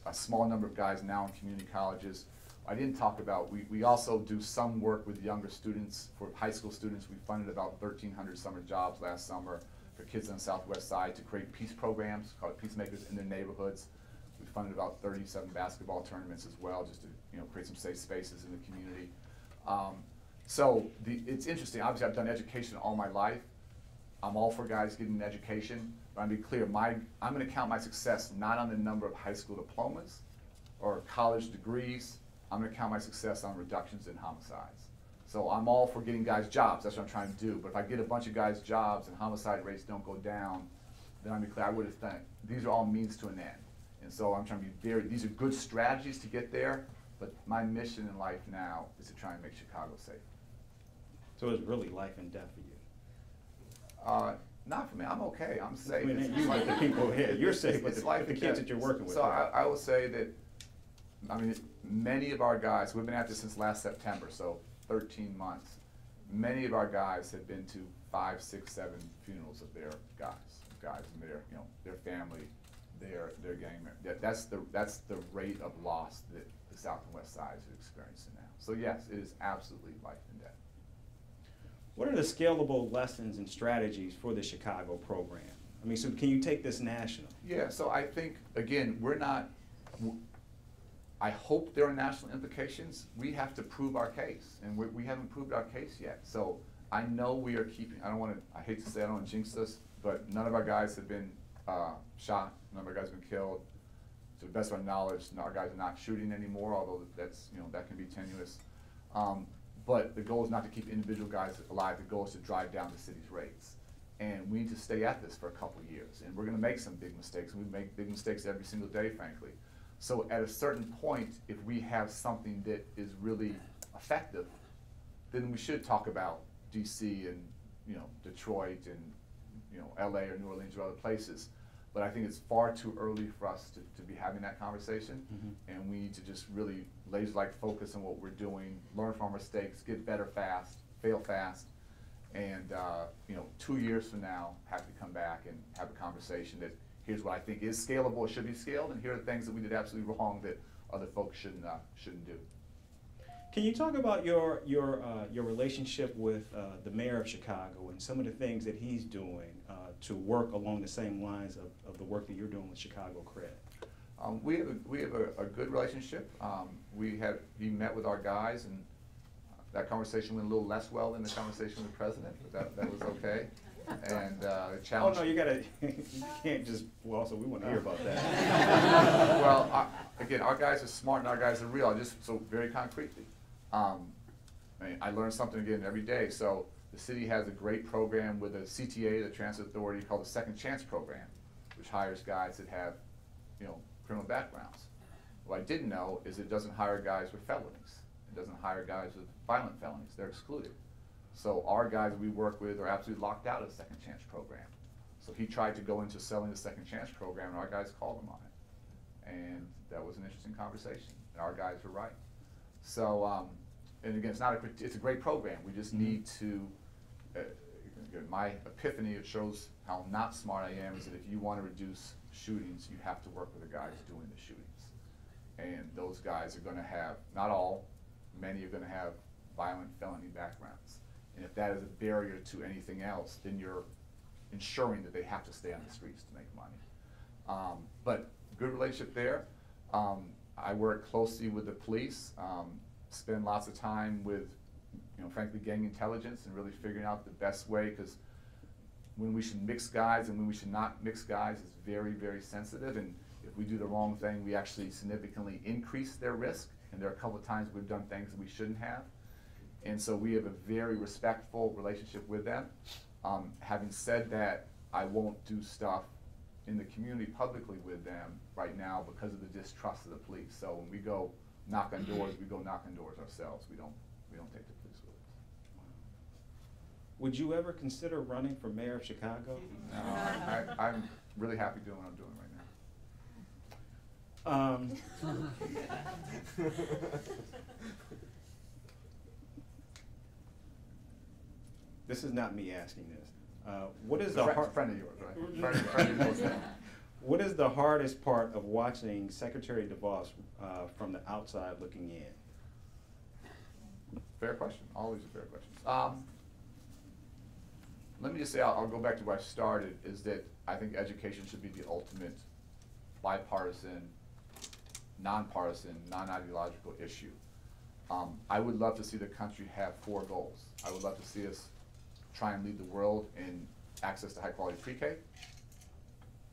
a small number of guys now in community colleges. I didn't talk about, we also do some work with younger students. For high school students, we funded about 1,300 summer jobs last summer for kids on the Southwest Side to create peace programs, called Peacemakers, in their neighborhoods. We funded about 37 basketball tournaments as well, just to create some safe spaces in the community. So it's interesting. Obviously, I've done education all my life. I'm all for guys getting an education, but I'm going to be clear. I'm going to count my success not on the number of high school diplomas or college degrees. I'm going to count my success on reductions in homicides. So I'm all for getting guys jobs. That's what I'm trying to do. But if I get a bunch of guys jobs and homicide rates don't go down, then I'm going to be clear. I would have thought these are all means to an end. And so I'm trying to be these are good strategies to get there, but my mission in life now is to try and make Chicago safe. So it's really life and death for you? Not for me. I'm okay. I'm safe. I mean, you like the people here. You're safe, but the kids that you're working with. So I will say that, many of our guys, we've been at this since last September, so 13 months. Many of our guys have been to 5, 6, 7 funerals of their guys and their family, their gang members. That's the rate of loss that the South and West Sides are experiencing now. So yes, it is absolutely life and death. What are the scalable lessons and strategies for the Chicago program? I mean, so can you take this national? Yeah, so I think, again, I hope there are national implications. We have to prove our case, and we haven't proved our case yet. So I know we are keeping, I hate to say I don't want to jinx this, but none of our guys have been shot, none of our guys have been killed. To the best of our knowledge, our guys are not shooting anymore, although that can be tenuous. But the goal is not to keep individual guys alive, the goal is to drive down the city's rates. And we need to stay at this for a couple of years, and we're going to make some big mistakes, and we make big mistakes every single day, frankly. So at a certain point, if we have something that is really effective, then we should talk about DC and Detroit and LA or New Orleans or other places. But I think it's far too early for us to be having that conversation. Mm-hmm. And we need to just really laser-like focus on what we're doing, learn from our mistakes, get better fast, fail fast, and 2 years from now have to come back and have a conversation that here's what I think is scalable, it should be scaled, and here are the things that we did absolutely wrong that other folks shouldn't do. Can you talk about your relationship with the mayor of Chicago and some of the things that he's doing to work along the same lines of the work that you're doing with Chicago Cred? We have a good relationship. He met with our guys, and That conversation went a little less well than the conversation with the president, but that was okay. And the Oh, challenge. no, you gotta, you can't just, well, so we want to hear about that. Well, again, our guys are smart and our guys are real. So very concretely, I mean, I learn something again every day. So the city has a great program with a CTA, the Transit Authority, called the Second Chance Program, which hires guys that have, criminal backgrounds. What I didn't know is it doesn't hire guys with felonies. It doesn't hire guys with violent felonies. They're excluded. So our guys we work with are absolutely locked out of the Second Chance Program. So he tried to go into selling the Second Chance Program, and our guys called him on it. And that was an interesting conversation. And our guys were right. So, and again, it's a great program. We just need to, my epiphany, it shows how not smart I am, is that if you want to reduce shootings, you have to work with the guys doing the shootings. And those guys are going to have, not all, many are going to have violent felony backgrounds. And if that is a barrier to anything else, then you're ensuring that they have to stay on the streets to make money. But good relationship there. I work closely with the police, spend lots of time with, frankly, gang intelligence and really figuring out the best way, because when we should mix guys and when we should not mix guys is very, very sensitive. And if we do the wrong thing, we actually significantly increase their risk. And there are a couple of times we've done things that we shouldn't have. And so we have a very respectful relationship with them. Having said that, I won't do stuff in the community publicly with them right now because of the distrust of the police. So when we go knock on doors, we go knock on doors ourselves. We don't take the police with us. Would you ever consider running for mayor of Chicago? No, I'm really happy doing what I'm doing right now. This is not me asking this. What is the friend of yours, right? friend of yours. What is the hardest part of watching Secretary DeVos from the outside looking in? Fair question. Always a fair question. Let me just say, I'll go back to where I started, is that I think education should be the ultimate bipartisan, nonpartisan, non-ideological issue. I would love to see the country have 4 goals. I would love to see us try and lead the world in access to high-quality pre-K.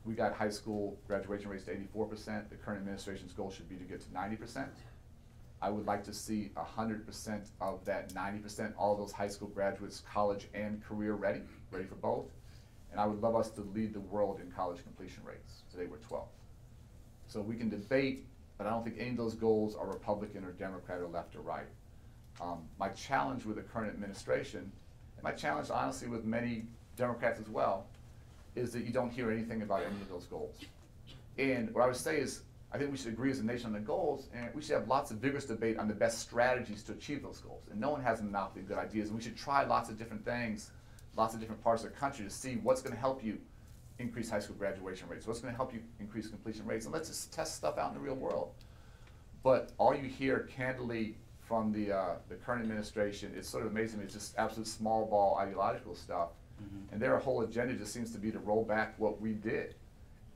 We got high school graduation rates to 84%. The current administration's goal should be to get to 90%. I would like to see 100% of that 90%, all of those high school graduates, college and career ready for both. And I would love us to lead the world in college completion rates. Today we're 12th. So we can debate, but I don't think any of those goals are Republican or Democrat or left or right. My challenge with the current administration, and my challenge honestly with many Democrats as well, is that you don't hear anything about any of those goals. And what I would say is, I think we should agree as a nation on the goals, and we should have lots of vigorous debate on the best strategies to achieve those goals. And no one has a monopoly of good ideas, and we should try lots of different things, lots of different parts of the country to see what's going to help you increase high school graduation rates, what's going to help you increase completion rates, and let's just test stuff out in the real world. But all you hear candidly from the current administration is sort of amazing. It's just absolute small ball ideological stuff. Mm-hmm. And their whole agenda just seems to be to roll back what we did.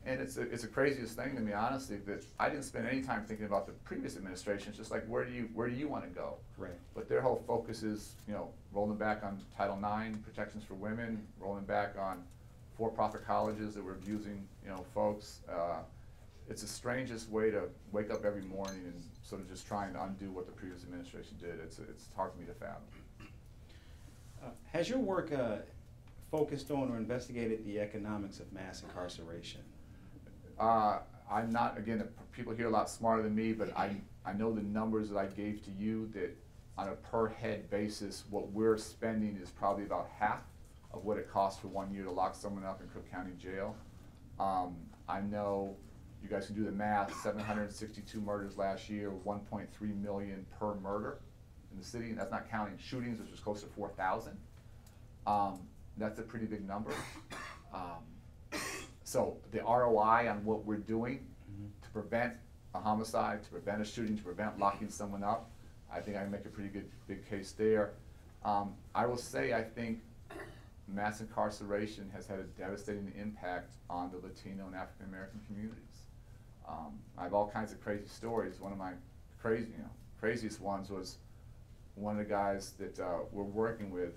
And it's the craziest thing to me, honestly, that I didn't spend any time thinking about the previous administration. It's just like, where do you want to go? Right. But their whole focus is, rolling back on Title IX protections for women, rolling back on for-profit colleges that were abusing, folks. It's the strangest way to wake up every morning and sort of just trying to undo what the previous administration did. It's hard for me to fathom. Has your work focused on or investigated the economics of mass incarceration? I'm not, again, people here are a lot smarter than me, but I know the numbers that I gave to you, that on a per head basis, what we're spending is probably about half of what it costs for 1 year to lock someone up in Cook County Jail. I know you guys can do the math, 762 murders last year, 1.3 million per murder in the city, and that's not counting shootings, which was close to 4,000. That's a pretty big number. So the ROI on what we're doing to prevent a homicide, to prevent a shooting, to prevent locking someone up, I think I can make a pretty good big case there. I will say I think mass incarceration has had a devastating impact on the Latino and African American communities. I have all kinds of crazy stories. One of my craziest ones was one of the guys that we're working with,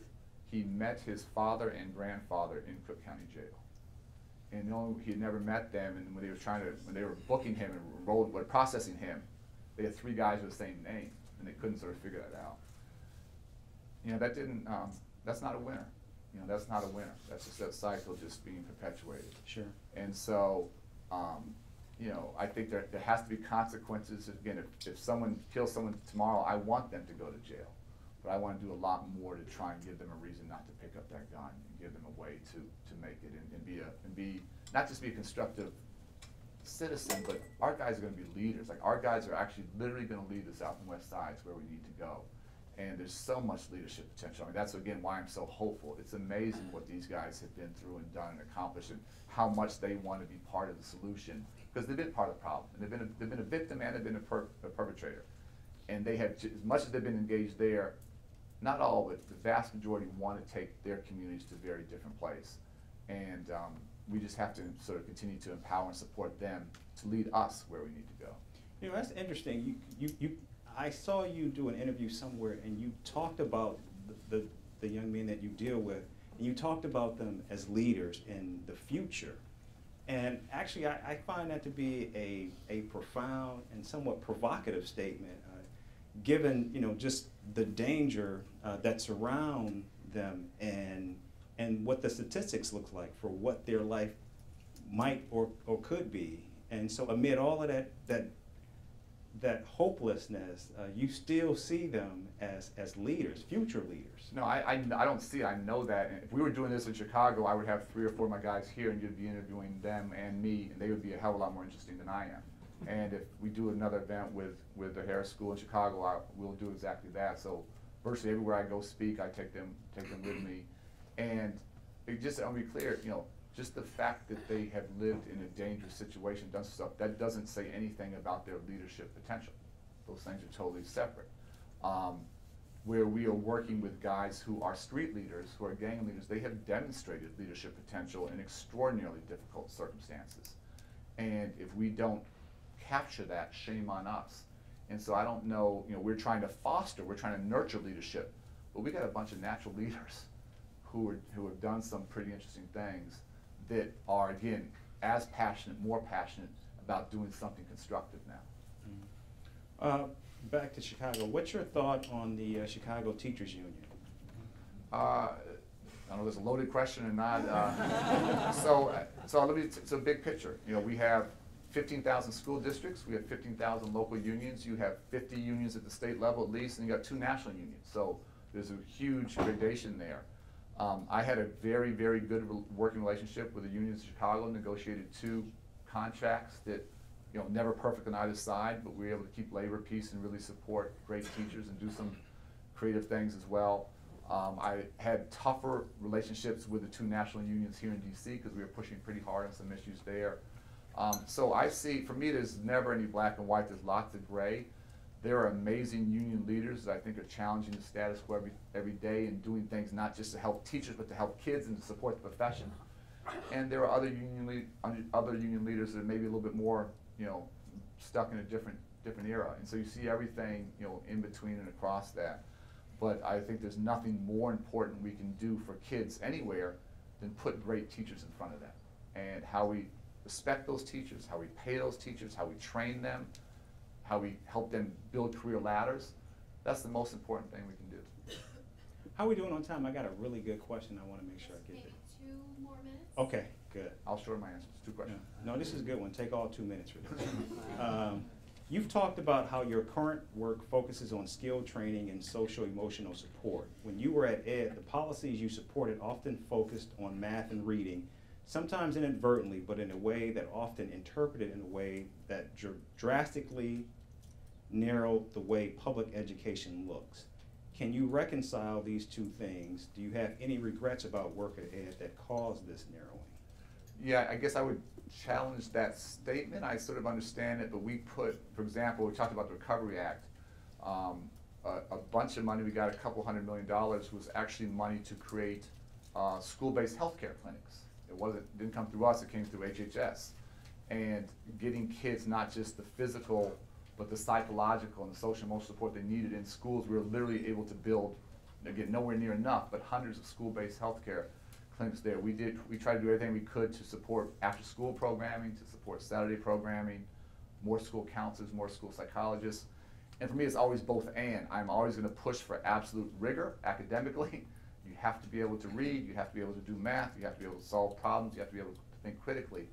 he met his father and grandfather in Cook County Jail. And he had never met them, and when they were booking him and processing him, they had 3 guys with the same name, and they couldn't sort of figure that out. You know, that's not a winner. You know, that's not a winner. That's just that cycle just being perpetuated. Sure. And so, you know, I think there has to be consequences. Again, if someone kills someone tomorrow, I want them to go to jail. But I want to do a lot more to try and give them a reason not to pick up that gun and give them a way to make it and be not just be a constructive citizen, but our guys are going to be leaders. Like, our guys are actually literally going to lead the South and West Sides where we need to go. And there's so much leadership potential. I mean, that's again why I'm so hopeful. It's amazing what these guys have been through and done and accomplished, and how much they want to be part of the solution, because they've been part of the problem. And they've been a victim and they've been a perpetrator. And they have, as much as they've been engaged there, not all, but the vast majority want to take their communities to a very different place. And we just have to sort of continue to empower and support them to lead us where we need to go. You know, that's interesting. I saw you do an interview somewhere, and you talked about the young men that you deal with, and you talked about them as leaders in the future. And actually, I find that to be a profound and somewhat provocative statement, given, you know, just the danger that surround them and what the statistics look like for what their life might or could be. And so amid all of that hopelessness, you still see them as leaders, future leaders. No, I don't see it. I know that. And if we were doing this in Chicago, I would have 3 or 4 of my guys here, and you'd be interviewing them and me, and they would be a hell of a lot more interesting than I am. And if we do another event with the Harris School in Chicago, we'll do exactly that. So virtually everywhere I go speak, I take them with me. And it just, I'll be clear, you know, just the fact that they have lived in a dangerous situation, done stuff, that doesn't say anything about their leadership potential. Those things are totally separate. Where we are working with guys who are street leaders, who are gang leaders, they have demonstrated leadership potential in extraordinarily difficult circumstances. And if we don't capture that, shame on us. And so I don't know, you know, we're trying to nurture leadership, but we got a bunch of natural leaders who have done some pretty interesting things that are, again, as passionate, more passionate about doing something constructive now. Back to Chicago, what's your thought on the Chicago Teachers Union? I don't know, there's a loaded question or not. So let me, it's a big picture. You know, we have 15,000 school districts, we have 15,000 local unions, you have 50 unions at the state level at least, and you got 2 national unions. So there's a huge gradation there. I had a very, very good working relationship with the unions of Chicago, negotiated 2 contracts that, you know, never perfect on either side, but we were able to keep labor peace and really support great teachers and do some creative things as well. I had tougher relationships with the 2 national unions here in DC because we were pushing pretty hard on some issues there. So I see, for me, there's never any black and white, there's lots of gray. There are amazing union leaders that I think are challenging the status quo every day and doing things not just to help teachers, but to help kids and to support the profession. And there are other union leaders that are maybe a little bit more, you know, stuck in a different era. And so you see everything, you know, in between and across that. But I think there's nothing more important we can do for kids anywhere than put great teachers in front of them. And how we respect those teachers, how we pay those teachers, how we train them, how we help them build career ladders. That's the most important thing we can do. How are we doing on time? I got a really good question I want to make sure I get Maybe to. 2 more minutes? Okay, good. I'll shorten my answers. 2 questions. No, this is a good one. Take all 2 minutes for this. You've talked about how your current work focuses on skill training and social-emotional support. When you were at Ed, the policies you supported often focused on math and reading, sometimes inadvertently, but in a way that often interpreted in a way that drastically narrowed the way public education looks. Can you reconcile these 2 things? Do you have any regrets about work at Ed that caused this narrowing? Yeah, I guess I would challenge that statement. I sort of understand it, but we put, for example, we talked about the Recovery Act. A bunch of money, we got $200 million, was actually money to create school-based healthcare clinics. It didn't come through us, it came through HHS. And getting kids not just the physical but the psychological and the social emotional support they needed in schools, we were literally able to build, again, nowhere near enough, but hundreds of school-based healthcare clinics there. We tried to do everything we could to support after-school programming, to support Saturday programming, more school counselors, more school psychologists. And for me, it's always both and. I'm always going to push for absolute rigor academically. You have to be able to read, you have to be able to do math, you have to be able to solve problems, you have to be able to think critically.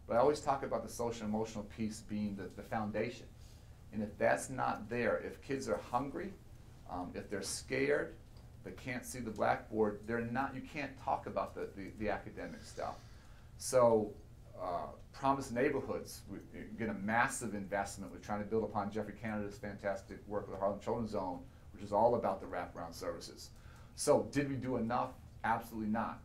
But I always talk about the social and emotional piece being the foundation. And if that's not there, if kids are hungry, if they're scared, they can't see the blackboard, you can't talk about the academic stuff. So Promise Neighborhoods, we get a massive investment. We're trying to build upon Jeffrey Canada's fantastic work with the Harlem Children's Zone, which is all about the wraparound services. So did we do enough? Absolutely not.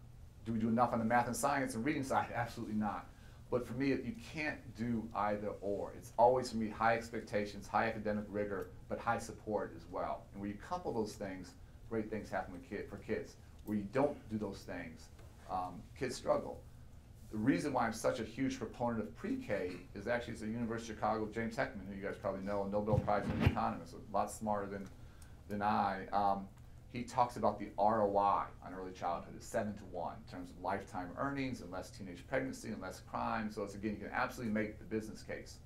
Do we do enough on the math and science and reading side? Absolutely not. But for me, you can't do either or. It's always, for me, high expectations, high academic rigor, but high support as well. And when you couple those things, great things happen for kids. Where you don't do those things, kids struggle. The reason why I'm such a huge proponent of pre-K is actually it's the University of Chicago, James Heckman, who you guys probably know, a Nobel Prize-winning economist, a lot smarter than I. He talks about the ROI on early childhood is 7 to 1 in terms of lifetime earnings and less teenage pregnancy and less crime. So it's, again, you can absolutely make the business case.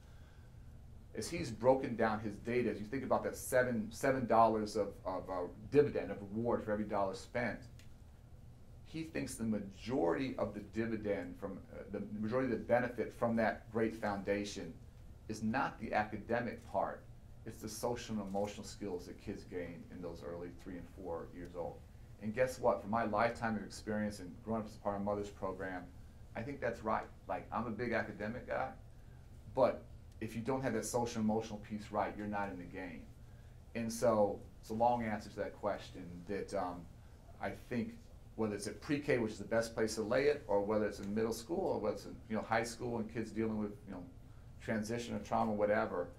As he's broken down his data, as you think about that $7 of dividend, of reward for every dollar spent, he thinks the majority of the dividend from, the majority of the benefit from that great foundation is not the academic part, it's the social and emotional skills that kids gain in those early 3 and 4 years old. And guess what? From my lifetime of experience and growing up as part of my mother's program, I think that's right. Like, I'm a big academic guy, but if you don't have that social and emotional piece right, you're not in the game. And so it's a long answer to that question that I think whether it's at pre-K, which is the best place to lay it, or whether it's in middle school, or whether it's in high school and kids dealing with transition or trauma, whatever,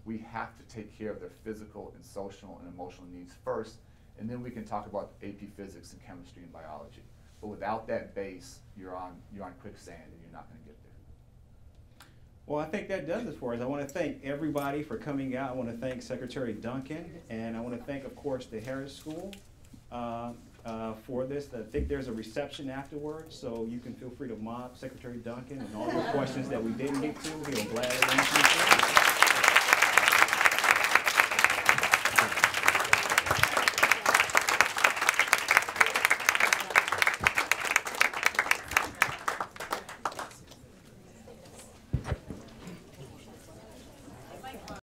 we have to take care of their physical and social and emotional needs first, and then we can talk about AP physics and chemistry and biology. But without that base, you're on quicksand and you're not going to get there. Well, I think that does it for us. I want to thank everybody for coming out. I want to thank Secretary Duncan, and I want to thank, of course, the Harris School for this. I think there's a reception afterwards, so you can feel free to mob Secretary Duncan and all your questions that we didn't get to. He'll gladly answer.